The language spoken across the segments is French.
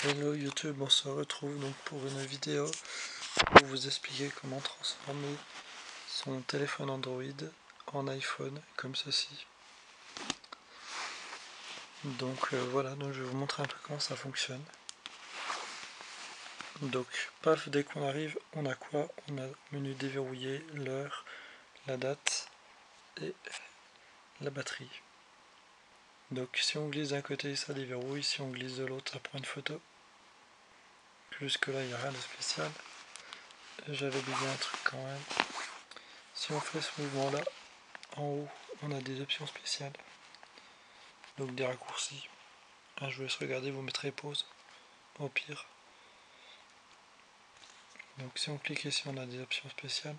Hello YouTube, on se retrouve donc pour une vidéo pour vous expliquer comment transformer son téléphone Android en iPhone comme ceci. Donc voilà, donc je vais vous montrer un peu comment ça fonctionne. Donc paf, dès qu'on arrive, on a quoi? On a le menu déverrouillé, l'heure, la date et la batterie. Donc si on glisse d'un côté ça déverrouille, si on glisse de l'autre ça prend une photo. Jusque là il n'y a rien de spécial. J'avais oublié un truc quand même. Si on fait ce mouvement là, en haut on a des options spéciales. Donc des raccourcis. Je vous laisse regarder, vous mettrez pause au pire. Donc si on clique ici on a des options spéciales.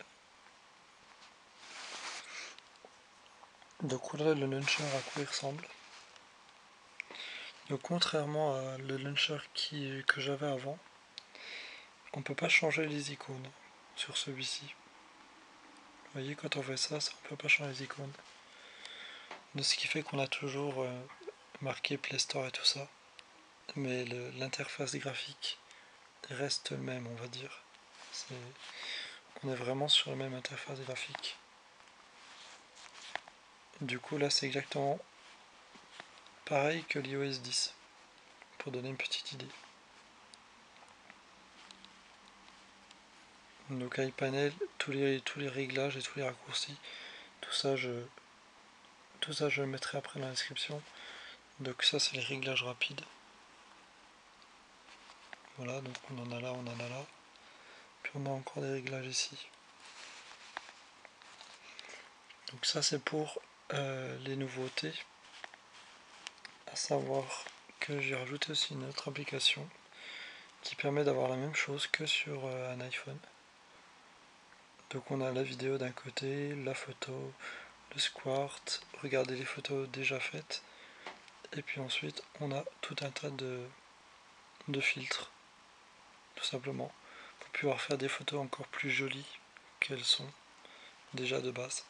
Donc voilà le launcher à quoi il ressemble. Donc contrairement à le launcher que j'avais avant, on ne peut pas changer les icônes sur celui-ci. Vous voyez, quand on fait ça, on ne peut pas changer les icônes. De ce qui fait qu'on a toujours marqué Play Store et tout ça. Mais l'interface graphique reste le même, on va dire. On est vraiment sur la même interface graphique. Du coup là c'est exactement pareil que l'iOS 10, pour donner une petite idée. Donc iPanel, tous les réglages et tous les raccourcis, tout ça je le mettrai après dans la description. Donc ça c'est les réglages rapides. Voilà, donc on en a là, on en a là. Puis on a encore des réglages ici. Donc ça c'est pour les nouveautés. À savoir que j'ai rajouté aussi une autre application qui permet d'avoir la même chose que sur un iPhone. Donc on a la vidéo d'un côté, la photo, le squart, regarder les photos déjà faites, et puis ensuite on a tout un tas de filtres, tout simplement, pour pouvoir faire des photos encore plus jolies qu'elles sont déjà de base.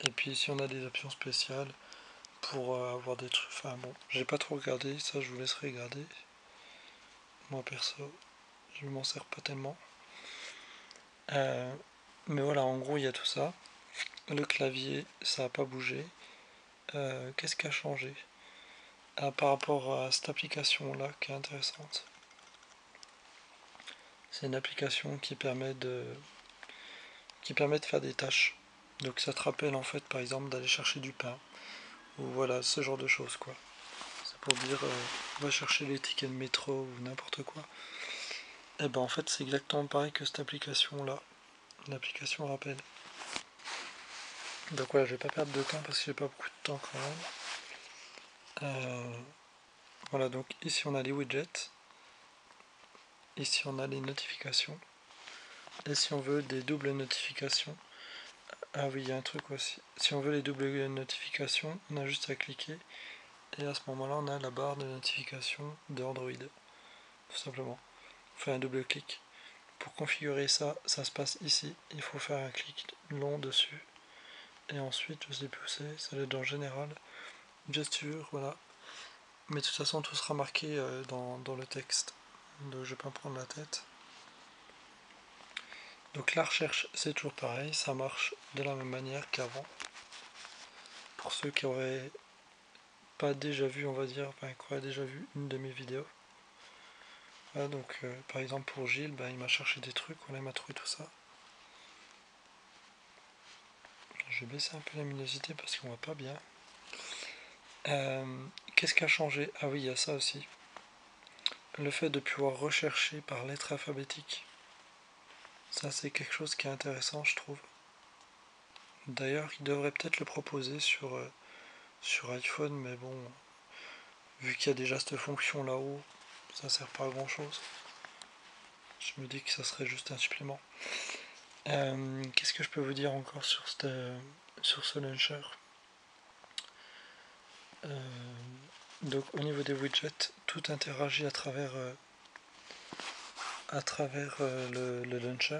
Et puis ici on a des options spéciales pour avoir des trucs, enfin bon, j'ai pas trop regardé, ça je vous laisserai regarder. Moi perso, je m'en sers pas tellement. Mais voilà, en gros il y a tout ça. Le clavier, ça n'a pas bougé. Qu'est-ce qui a changé par rapport à cette application là qui est intéressante? C'est une application qui permet de faire des tâches. Donc ça te rappelle en fait par exemple d'aller chercher du pain. Ou voilà, ce genre de choses quoi. C'est pour dire va chercher les tickets de métro ou n'importe quoi. Et ben en fait c'est exactement pareil que cette application là. L'application rappel. Donc voilà, je vais pas perdre de temps parce que j'ai pas beaucoup de temps quand même. Voilà, donc ici on a les widgets. Ici on a les notifications. Et si on veut des doubles notifications, ah oui, il y a un truc aussi. Si on veut les doubles notifications, on a juste à cliquer. Et à ce moment-là, on a la barre de notification de Android. Tout simplement. On fait un double clic. Pour configurer ça, ça se passe ici. Il faut faire un clic long dessus. Et ensuite, je sais plus où c'est. Ça doit être dans général. Gesture, voilà. Mais de toute façon, tout sera marqué dans le texte. Donc je vais pas me prendre la tête. Donc la recherche, c'est toujours pareil. Ça marche de la même manière qu'avant. Pour ceux qui auraient pas déjà vu, on va dire, qui auraient déjà vu une de mes vidéos. Voilà, donc par exemple pour Gilles, il m'a cherché des trucs, il m'a trouvé tout ça. Je vais baisser un peu la luminosité parce qu'on voit pas bien. Qu'est-ce qui a changé? Ah oui, il y a ça aussi. Le fait de pouvoir rechercher par lettre alphabétique. Ça c'est quelque chose qui est intéressant je trouve. D'ailleurs il devrait peut-être le proposer sur iPhone, mais bon, vu qu'il y a déjà cette fonction là-haut, ça sert pas à grand chose. Je me dis que ça serait juste un supplément. Qu'est-ce que je peux vous dire encore sur ce launcher? Donc au niveau des widgets, tout interagit à travers le launcher.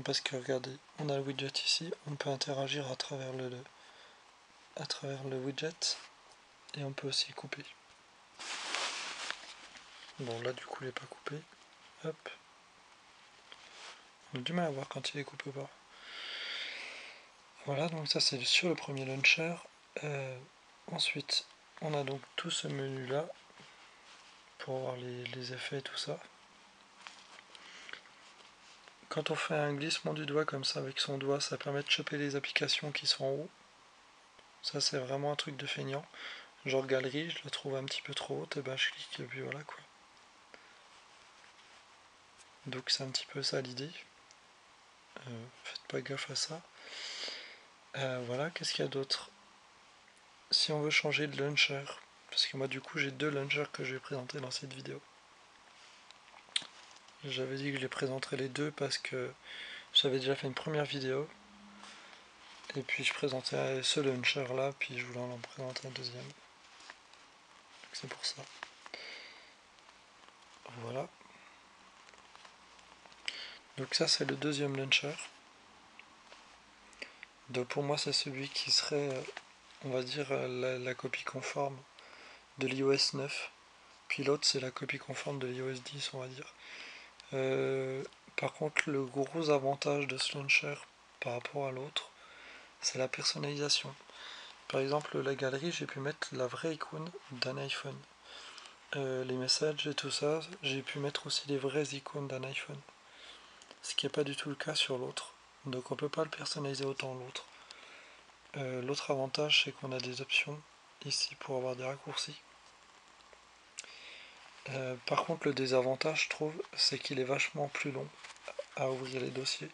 Parce que regardez, on a le widget ici, on peut interagir à travers le widget et on peut aussi couper. Bon là du coup il n'est pas coupé. Hop. On a du mal à voir quand il est coupé ou pas. Voilà, donc ça c'est sur le premier launcher. Ensuite, on a donc tout ce menu là pour voir les effets et tout ça. Quand on fait un glissement du doigt comme ça avec son doigt, ça permet de choper les applications qui sont en haut. Ça c'est vraiment un truc de feignant. Genre galerie, je la trouve un petit peu trop haute, et ben je clique et puis voilà quoi. Donc c'est un petit peu ça l'idée. Faites pas gaffe à ça. Voilà, qu'est-ce qu'il y a d'autre? Si on veut changer de launcher, parce que moi du coup j'ai deux launchers que je vais présenter dans cette vidéo. J'avais dit que je les présenterais les deux parce que j'avais déjà fait une première vidéo. Et puis je présentais ce launcher là, puis je voulais en présenter un deuxième. Donc c'est pour ça. Voilà. Donc ça c'est le deuxième launcher. Donc pour moi c'est celui qui serait, on va dire, la copie conforme de l'iOS 9. Puis l'autre c'est la copie conforme de l'iOS 10, on va dire. Par contre le gros avantage de ce launcher par rapport à l'autre, c'est la personnalisation. Par exemple la galerie, j'ai pu mettre la vraie icône d'un iPhone. Les messages et tout ça, j'ai pu mettre aussi les vraies icônes d'un iPhone. Ce qui n'est pas du tout le cas sur l'autre. Donc on ne peut pas le personnaliser autant l'autre. L'autre avantage, c'est qu'on a des options ici pour avoir des raccourcis. Par contre le désavantage, je trouve, c'est qu'il est vachement plus long à ouvrir les dossiers.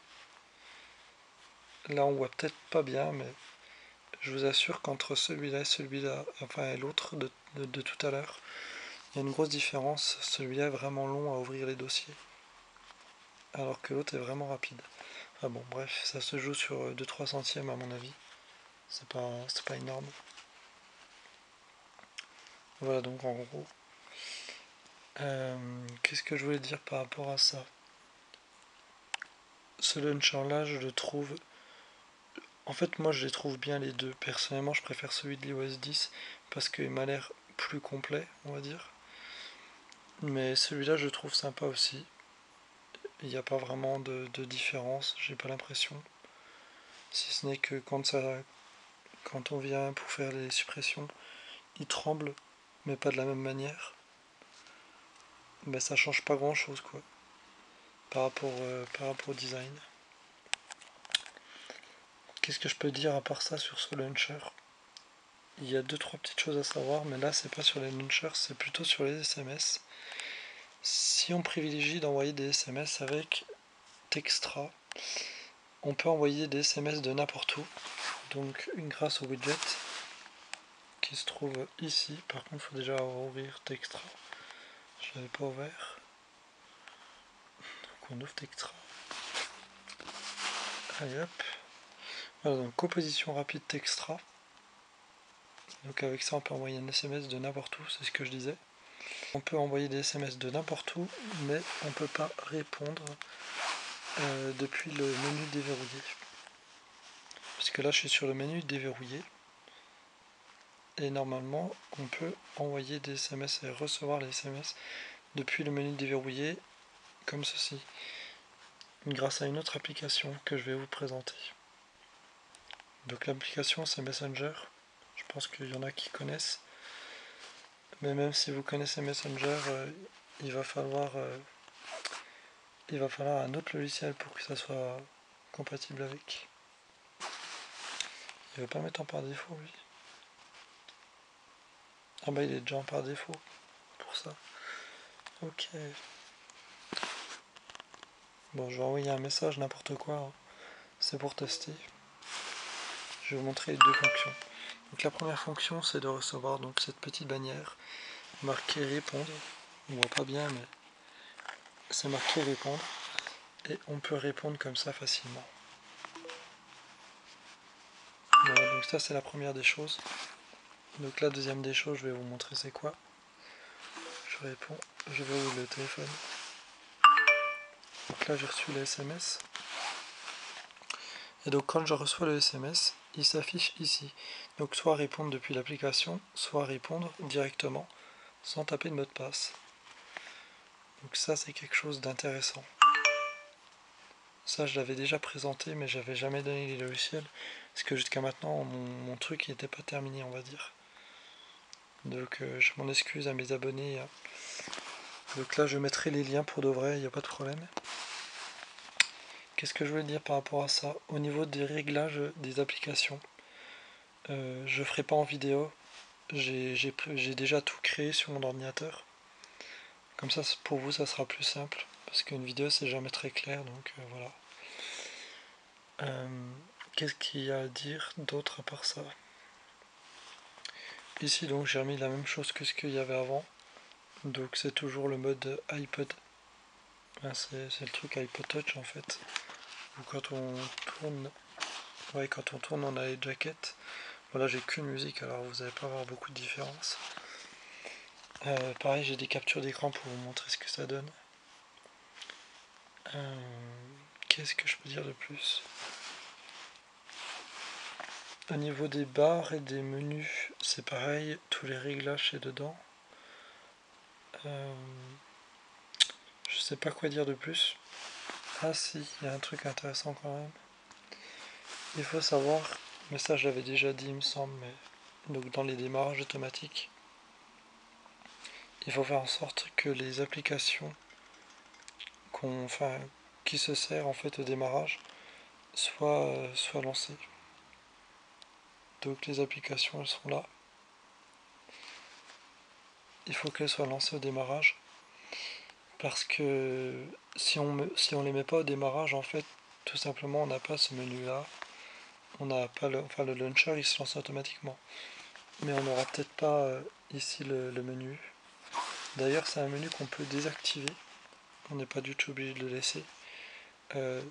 Là on voit peut-être pas bien, mais je vous assure qu'entre celui-là et celui-là, enfin l'autre de tout à l'heure, il y a une grosse différence. Celui-là est vraiment long à ouvrir les dossiers, alors que l'autre est vraiment rapide. Ah bon, bref, ça se joue sur 2-3 centièmes à mon avis. C'est pas énorme. Voilà, donc en gros. Qu'est-ce que je voulais dire par rapport à ça? Ce launcher là, je le trouve. En fait, moi je les trouve bien les deux. Personnellement, je préfère celui de l'iOS 10 parce qu'il m'a l'air plus complet, on va dire. Mais celui-là, je le trouve sympa aussi. Il n'y a pas vraiment de différence, j'ai pas l'impression. Si ce n'est que quand on vient pour faire les suppressions, il tremble, mais pas de la même manière. Ben, ça change pas grand chose quoi par rapport au design. Qu'est-ce que je peux dire à part ça sur ce launcher? Il y a 2-3 petites choses à savoir, mais là c'est pas sur les launchers, c'est plutôt sur les SMS. Si on privilégie d'envoyer des SMS avec Textra, on peut envoyer des SMS de n'importe où, donc grâce au widget qui se trouve ici. Par contre il faut déjà ouvrir Textra, je l'avais pas ouvert, donc on ouvre Textra. Allez hop, voilà, donc composition rapide Textra. Donc avec ça on peut envoyer un SMS de n'importe où, c'est ce que je disais. On peut envoyer des SMS de n'importe où, mais on ne peut pas répondre depuis le menu déverrouillé. Puisque là je suis sur le menu déverrouillé. Et normalement on peut envoyer des SMS et recevoir les SMS depuis le menu déverrouillé, comme ceci. Grâce à une autre application que je vais vous présenter. Donc l'application c'est Messenger. Je pense qu'il y en a qui connaissent. Mais même si vous connaissez Messenger, il va falloir un autre logiciel pour que ça soit compatible avec. Il ne veut pas mettre en par défaut lui. Ah bah il est déjà en par défaut pour ça. Ok. Bon, je vais envoyer un message, n'importe quoi. Hein. C'est pour tester. Je vais vous montrer les deux fonctions. Donc la première fonction c'est de recevoir donc cette petite bannière marquée répondre. On voit pas bien mais c'est marqué répondre. Et on peut répondre comme ça facilement. Voilà, donc ça c'est la première des choses. Donc la deuxième des choses, je vais vous montrer c'est quoi. Je réponds, je vais ouvrir le téléphone. Donc là j'ai reçu le SMS. Et donc quand je reçois le SMS, il s'affiche ici. Donc soit répondre depuis l'application, soit répondre directement sans taper de mot de passe. Donc ça c'est quelque chose d'intéressant. Ça je l'avais déjà présenté mais j'avais jamais donné les logiciels parce que jusqu'à maintenant mon truc n'était pas terminé on va dire. Donc je m'en excuse à mes abonnés. Donc là je mettrai les liens pour de vrai, il n'y a pas de problème. Qu'est-ce que je voulais dire par rapport à ça? Au niveau des réglages des applications, je ferai pas en vidéo. J'ai déjà tout créé sur mon ordinateur. Comme ça pour vous ça sera plus simple. Parce qu'une vidéo c'est jamais très clair donc voilà. Qu'est-ce qu'il y a à dire d'autre à part ça? Ici donc j'ai remis la même chose que ce qu'il y avait avant. Donc c'est toujours le mode iPod. C'est le truc iPod Touch en fait. Ou quand on tourne. Ouais, quand on tourne on a les jaquettes. Voilà, j'ai qu'une musique alors vous n'allez pas avoir beaucoup de différence. Pareil j'ai des captures d'écran pour vous montrer ce que ça donne. Qu'est-ce que je peux dire de plus? Au niveau des barres et des menus, c'est pareil, tous les réglages c'est dedans. Je sais pas quoi dire de plus. Ah si, il y a un truc intéressant quand même. Il faut savoir, mais ça je l'avais déjà dit il me semble, mais donc dans les démarrages automatiques, il faut faire en sorte que les applications qui se servent en fait au démarrage soient lancées. Donc les applications elles sont là. Il faut qu'elles soient lancées au démarrage. Parce que si on les met pas au démarrage en fait, tout simplement on n'a pas ce menu là. On n'a pas le launcher il se lance automatiquement. Mais on n'aura peut-être pas ici le menu. D'ailleurs c'est un menu qu'on peut désactiver. On n'est pas du tout obligé de le laisser.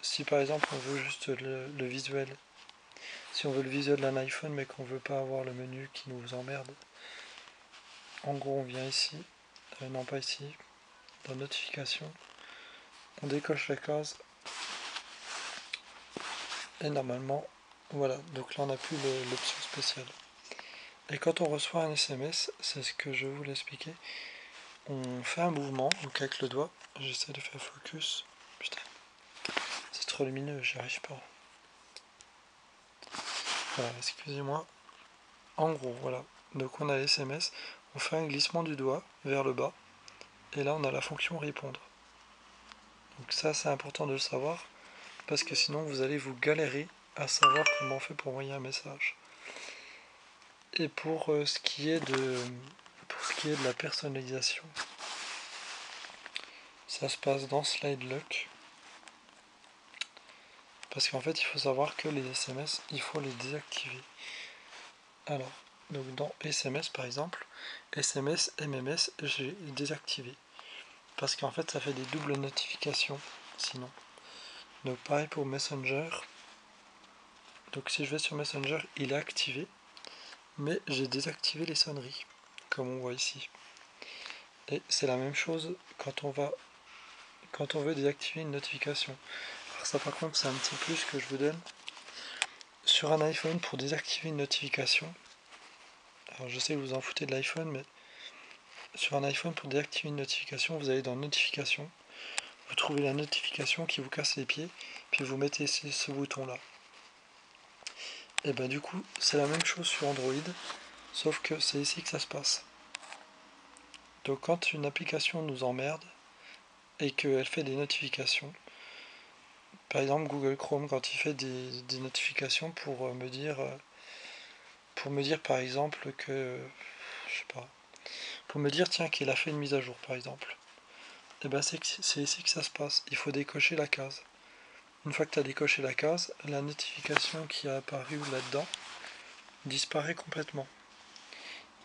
Si par exemple on veut juste le visuel, si on veut le visuel d'un iPhone mais qu'on veut pas avoir le menu qui nous emmerde, en gros on vient ici, non pas ici, dans notification, on décoche la case et normalement voilà, donc là on n'a plus l'option spéciale. Et quand on reçoit un SMS, c'est ce que je vais vous l'expliquer, on fait un mouvement, donc avec le doigt, j'essaie de faire focus, putain, c'est trop lumineux, j'y arrive pas. Voilà, excusez-moi. En gros, voilà, donc on a SMS, on fait un glissement du doigt vers le bas, et là on a la fonction répondre. Donc ça c'est important de le savoir, parce que sinon vous allez vous galérer à savoir comment on fait pour envoyer un message. Et pour ce qui est de la personnalisation, ça se passe dans Slide Lock. Parce qu'en fait il faut savoir que les SMS il faut les désactiver. Alors, donc dans SMS par exemple, SMS, MMS, j'ai désactivé. Parce qu'en fait ça fait des doubles notifications sinon. Donc pareil pour Messenger. Donc si je vais sur Messenger, il est activé. Mais j'ai désactivé les sonneries, comme on voit ici. Et c'est la même chose quand on veut désactiver une notification. Alors ça par contre c'est un petit plus que je vous donne. Sur un iPhone pour désactiver une notification, alors je sais que vous en foutez de l'iPhone, mais sur un iPhone pour désactiver une notification, vous allez dans notification, vous trouvez la notification qui vous casse les pieds, puis vous mettez ce bouton là. Et ben du coup c'est la même chose sur Android, sauf que c'est ici que ça se passe. Donc quand une application nous emmerde et qu'elle fait des notifications, par exemple Google Chrome quand il fait des notifications pour me dire par exemple que je sais pas, pour me dire tiens qu'il a fait une mise à jour par exemple, et ben c'est ici que ça se passe, il faut décocher la case. Une fois que tu as décoché la case, la notification qui a apparu là-dedans disparaît complètement.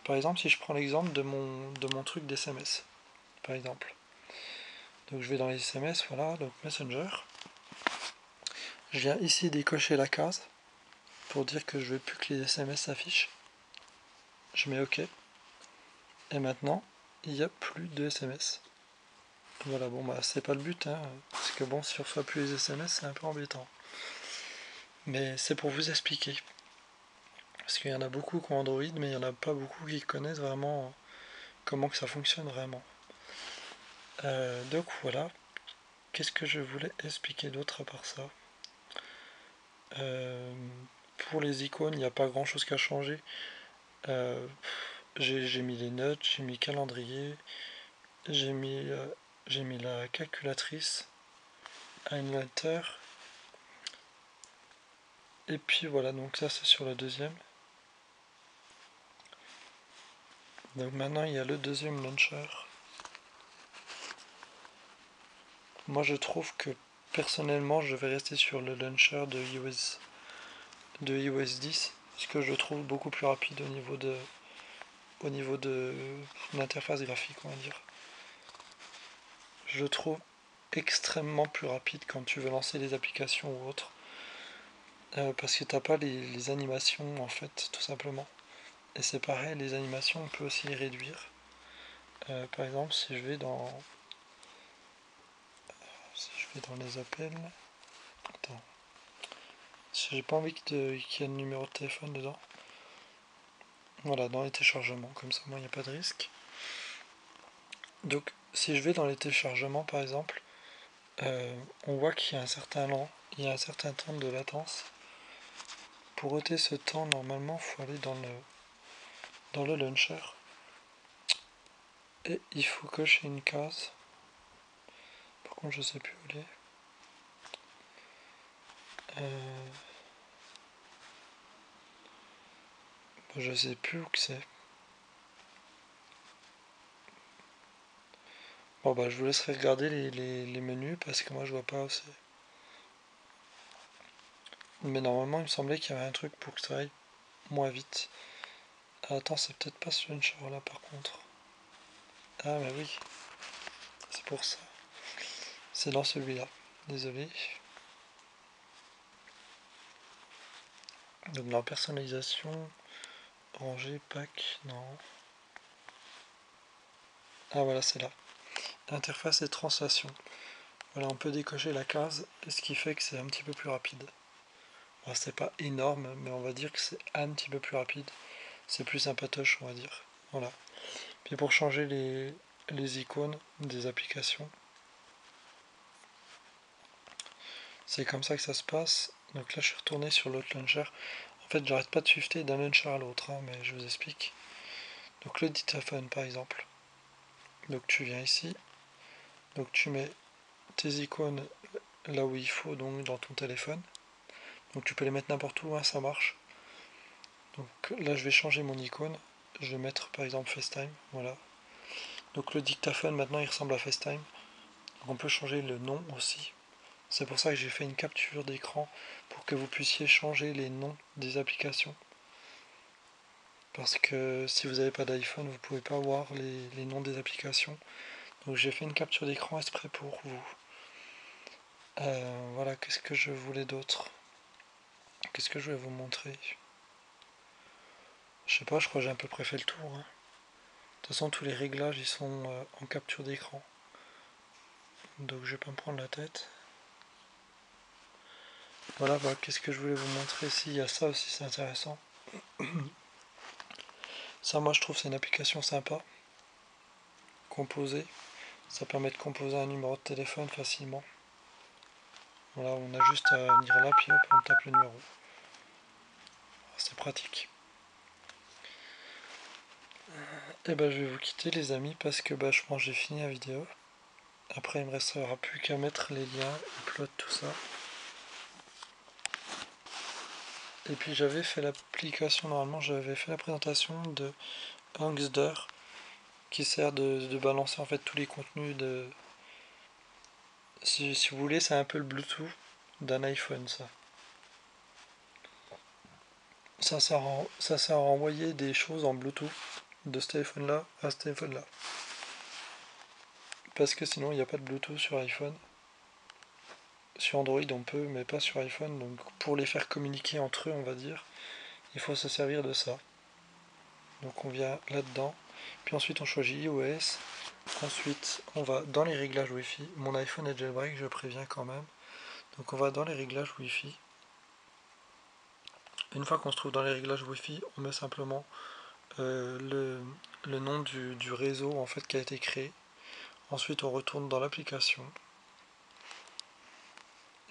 Par exemple si je prends l'exemple de mon truc d'SMS par exemple, donc je vais dans les SMS, voilà, donc Messenger, je viens ici décocher la case pour dire que je veux plus que les SMS s'affichent. Je mets OK. Et maintenant, il n'y a plus de SMS. Voilà, bon bah c'est pas le but, hein, parce que bon, si on reçoit plus les SMS, c'est un peu embêtant. Mais c'est pour vous expliquer. Parce qu'il y en a beaucoup qui ont Android, mais il n'y en a pas beaucoup qui connaissent vraiment comment que ça fonctionne vraiment. Donc voilà, qu'est-ce que je voulais expliquer d'autre à part ça? Pour les icônes, il n'y a pas grand chose qu'à changer. J'ai mis les notes, j'ai mis calendrier, j'ai mis la calculatrice, Highlighter, et puis voilà, donc ça c'est sur la deuxième. Donc maintenant il y a le deuxième launcher. Moi je trouve que personnellement je vais rester sur le launcher de iOS 10, parce que je le trouve beaucoup plus rapide au niveau de l'interface graphique, on va dire. Je le trouve extrêmement plus rapide quand tu veux lancer des applications ou autres, parce que t'as pas les animations en fait, tout simplement. Et c'est pareil, les animations on peut aussi les réduire. Par exemple, si je vais dans les appels, attends, si j'ai pas envie qu'il y ait le numéro de téléphone dedans, voilà, dans les téléchargements, comme ça moi il n'y a pas de risque. Donc si je vais dans les téléchargements par exemple, on voit qu'il y a il y a un certain temps de latence. Pour ôter ce temps, normalement, il faut aller dans le launcher et il faut cocher une case. Par contre, je sais plus où elle est. Je sais plus où que c'est. Bon bah je vous laisserai regarder les menus parce que moi je vois pas aussi. Mais normalement il me semblait qu'il y avait un truc pour que ça aille moins vite. Ah, attends, c'est peut-être pas ce launcher là par contre. Ah mais oui, c'est pour ça. C'est dans celui-là. Désolé. Donc dans personnalisation, ranger, pack, non. Ah voilà, c'est là. Interface et translation. Voilà, on peut décocher la case, ce qui fait que c'est un petit peu plus rapide. Bon, c'est pas énorme, mais on va dire que c'est un petit peu plus rapide. C'est plus sympatoche, on va dire. Voilà. Puis pour changer les icônes des applications, c'est comme ça que ça se passe. Donc là, je suis retourné sur l'autre launcher. En fait, j'arrête pas de shifter d'un launcher à l'autre, hein, mais je vous explique. Donc le dictaphone, par exemple. Donc tu viens ici. Donc tu mets tes icônes là où il faut, donc dans ton téléphone. Donc tu peux les mettre n'importe où, hein, ça marche. Donc là, je vais changer mon icône. Je vais mettre par exemple FaceTime. Voilà. Donc le dictaphone, maintenant, il ressemble à FaceTime. Donc on peut changer le nom aussi. C'est pour ça que j'ai fait une capture d'écran pour que vous puissiez changer les noms des applications. Parce que si vous n'avez pas d'iPhone, vous ne pouvez pas voir les noms des applications. Donc j'ai fait une capture d'écran exprès pour vous. Voilà, qu'est-ce que je voulais d'autre? Qu'est-ce que je vais vous montrer? Je sais pas, je crois que j'ai à peu près fait le tour, hein. De toute façon, tous les réglages ils sont en capture d'écran. Donc je vais pas me prendre la tête. Voilà, bah, qu'est-ce que je voulais vous montrer ici? Il y a ça aussi, c'est intéressant. Ça, moi, je trouve c'est une application sympa. Composer. Ça permet de composer un numéro de téléphone facilement. Voilà, on a juste à venir là, puis hop, on tape le numéro. C'est pratique. Et bah, je vais vous quitter, les amis, parce que bah, je pense que j'ai fini la vidéo. Après, il me restera plus qu'à mettre les liens, upload, tout ça. Et puis j'avais fait l'application, normalement j'avais fait la présentation de Angster qui sert de balancer en fait tous les contenus de... Si vous voulez, c'est un peu le Bluetooth d'un iPhone, ça. Ça sert à envoyer des choses en Bluetooth de ce téléphone-là à ce téléphone-là. Parce que sinon, il n'y a pas de Bluetooth sur iPhone. Sur Android, on peut, mais pas sur iPhone. Donc pour les faire communiquer entre eux, on va dire, il faut se servir de ça. Donc on vient là-dedans. Puis ensuite, on choisit iOS. Ensuite, on va dans les réglages Wi-Fi. Mon iPhone est jailbreak, je préviens quand même. Donc on va dans les réglages Wi-Fi. Une fois qu'on se trouve dans les réglages Wi-Fi, on met simplement le nom du réseau en fait qui a été créé. Ensuite on retourne dans l'application.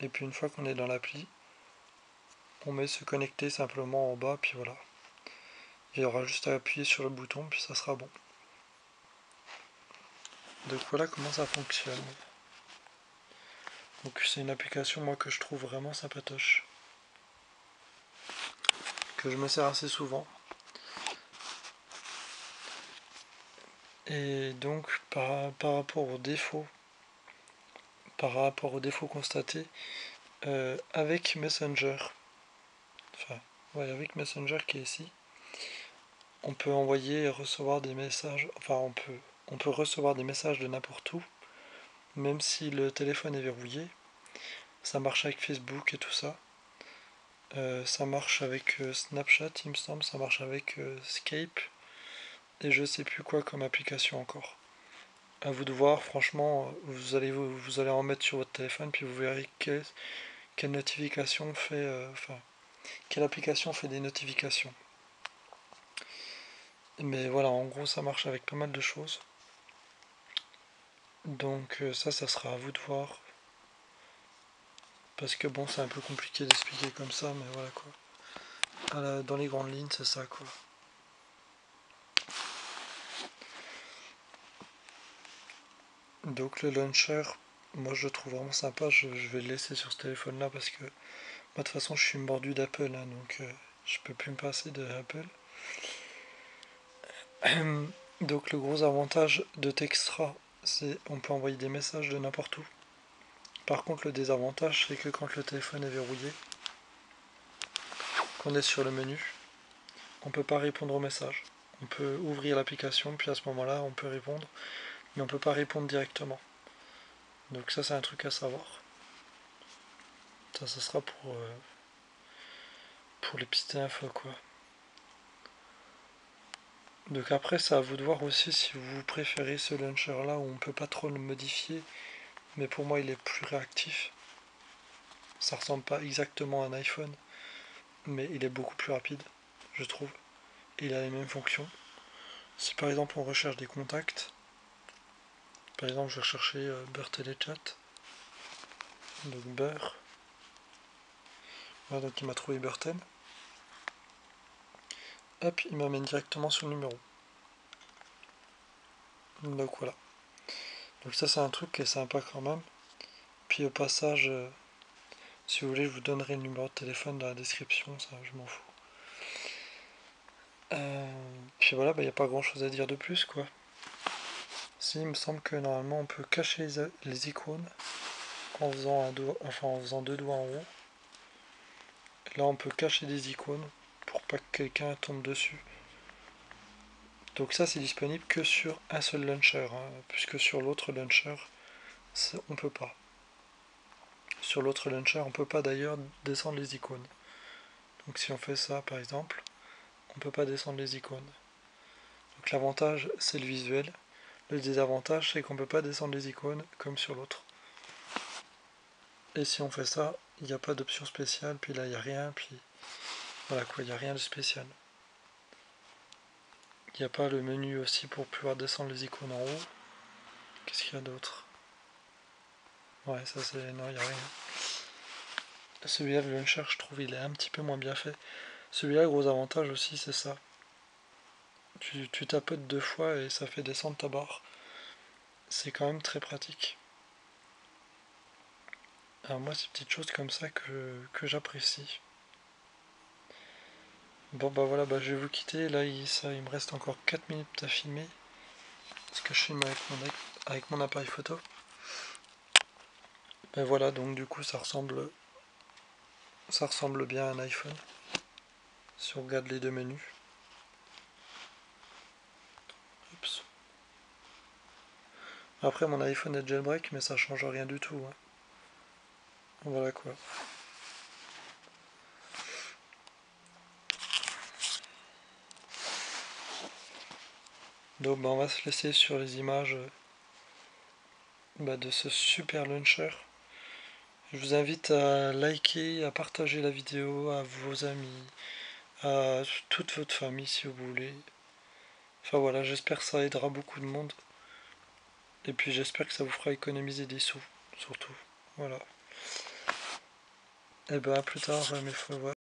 Et puis une fois qu'on est dans l'appli, on met se connecter simplement en bas, puis voilà. Il y aura juste à appuyer sur le bouton, puis ça sera bon. Donc voilà comment ça fonctionne. Donc c'est une application moi que je trouve vraiment sympatoche, que je me sers assez souvent. Et donc par rapport aux défauts, constatés, avec Messenger, avec Messenger qui est ici, on peut envoyer et recevoir des messages, on peut recevoir des messages de n'importe où, même si le téléphone est verrouillé. Ça marche avec Facebook et tout ça. Ça marche avec Snapchat, il me semble, ça marche avec Skype, et je sais plus quoi comme application encore. À vous de voir, franchement, vous allez en mettre sur votre téléphone, puis vous verrez quelle notification fait, quelle application fait des notifications. Mais voilà, en gros, ça marche avec pas mal de choses. Donc ça sera à vous de voir. Parce que bon, c'est un peu compliqué d'expliquer comme ça, mais voilà quoi. Dans les grandes lignes, c'est ça quoi. Donc le launcher, moi je le trouve vraiment sympa. Je vais le laisser sur ce téléphone là parce que moi de toute façon je suis mordu d'Apple, hein, donc je peux plus me passer de Apple. Donc le gros avantage de Textra, c'est on peut envoyer des messages de n'importe où. Par contre le désavantage, c'est que quand le téléphone est verrouillé, qu'on est sur le menu, on peut pas répondre aux messages. On peut ouvrir l'application, puis à ce moment-là on peut répondre, mais on peut pas répondre directement. Donc ça c'est un truc à savoir. Ça sera pour les petites infos quoi. Donc après c'est à vous de voir aussi si vous préférez ce launcher là où on peut pas trop le modifier, mais pour moi il est plus réactif. Ça ressemble pas exactement à un iPhone, mais il est beaucoup plus rapide, je trouve. Il a les mêmes fonctions. Si par exemple on recherche des contacts, par exemple je vais rechercher Beurre Téléchat, donc Beurre, voilà, donc il m'a trouvé Beurten. Hop, il m'amène directement sur le numéro. Donc voilà. Donc ça c'est un truc qui est sympa quand même. Puis au passage, si vous voulez, je vous donnerai le numéro de téléphone dans la description, ça je m'en fous. Puis voilà, il n'y a pas grand chose à dire de plus quoi. Si, il me semble que normalement on peut cacher les icônes en faisant en faisant deux doigts en haut. Là on peut cacher des icônes pour pas que quelqu'un tombe dessus. Donc ça c'est disponible que sur un seul launcher, hein, puisque sur l'autre launcher on peut pas. Sur l'autre launcher on peut pas d'ailleurs descendre les icônes. Donc si on fait ça par exemple, on peut pas descendre les icônes. Donc l'avantage c'est le visuel. Le désavantage c'est qu'on peut pas descendre les icônes comme sur l'autre. Et si on fait ça, il n'y a pas d'option spéciale, puis là il n'y a rien, puis voilà quoi, il n'y a rien de spécial. Il n'y a pas le menu aussi pour pouvoir descendre les icônes en haut. Qu'est-ce qu'il y a d'autre? Ouais, ça c'est... non, il n'y a rien. Celui-là, le launcher, je trouve il est un petit peu moins bien fait. Celui-là, gros avantage aussi, c'est ça. Tu tapotes deux fois et ça fait descendre ta barre. C'est quand même très pratique. Alors moi, c'est des petites choses comme ça que j'apprécie. Bon bah voilà, je vais vous quitter. Là, il me reste encore 4 minutes à filmer. Parce que je filme avec mon appareil photo. Ben voilà, donc du coup, ça ressemble bien à un iPhone. Si on regarde les deux menus. Oups. Après, mon iPhone est jailbreak, mais ça change rien du tout. Hein. Voilà quoi. Donc on va se laisser sur les images de ce super launcher. Je vous invite à liker, à partager la vidéo à vos amis, à toute votre famille si vous voulez. Enfin voilà, j'espère que ça aidera beaucoup de monde. Et puis j'espère que ça vous fera économiser des sous, surtout. Voilà. Et ben à plus tard mes followers.